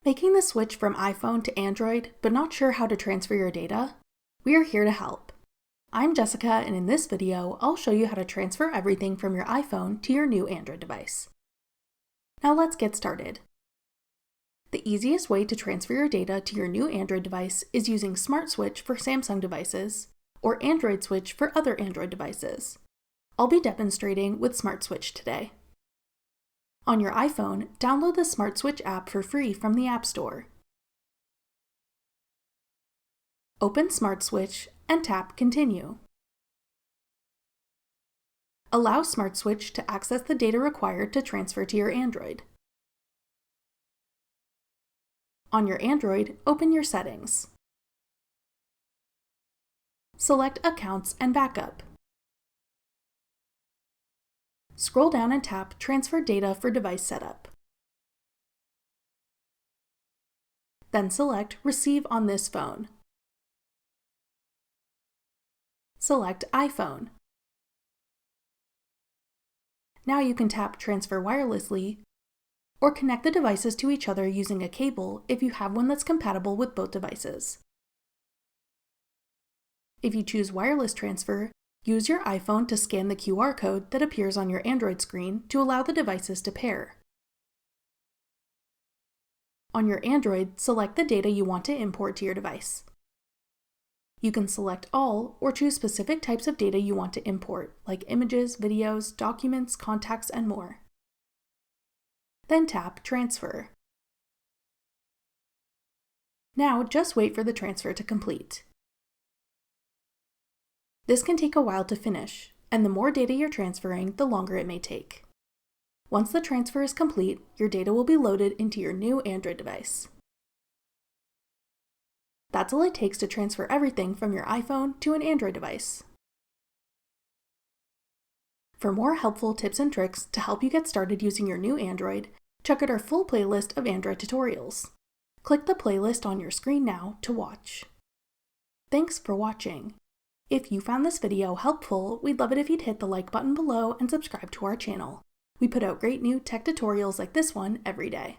Making the switch from iPhone to Android, but not sure how to transfer your data? We are here to help. I'm Jessica, and in this video, I'll show you how to transfer everything from your iPhone to your new Android device. Now let's get started. The easiest way to transfer your data to your new Android device is using Smart Switch for Samsung devices, or Android Switch for other Android devices. I'll be demonstrating with Smart Switch today. On your iPhone, download the Smart Switch app for free from the App Store. Open Smart Switch and tap Continue. Allow Smart Switch to access the data required to transfer to your Android. On your Android, open your settings. Select Accounts and Backup. Scroll down and tap Transfer Data for Device Setup. Then select Receive on this phone. Select iPhone. Now you can tap Transfer Wirelessly or connect the devices to each other using a cable if you have one that's compatible with both devices. If you choose wireless transfer, use your iPhone to scan the QR code that appears on your Android screen to allow the devices to pair. On your Android, select the data you want to import to your device. You can select all or choose specific types of data you want to import, like images, videos, documents, contacts, and more. Then tap Transfer. Now just wait for the transfer to complete. This can take a while to finish, and the more data you're transferring, the longer it may take. Once the transfer is complete, your data will be loaded into your new Android device. That's all it takes to transfer everything from your iPhone to an Android device. For more helpful tips and tricks to help you get started using your new Android, check out our full playlist of Android tutorials. Click the playlist on your screen now to watch. Thanks for watching. If you found this video helpful, we'd love it if you'd hit the like button below and subscribe to our channel. We put out great new tech tutorials like this one every day.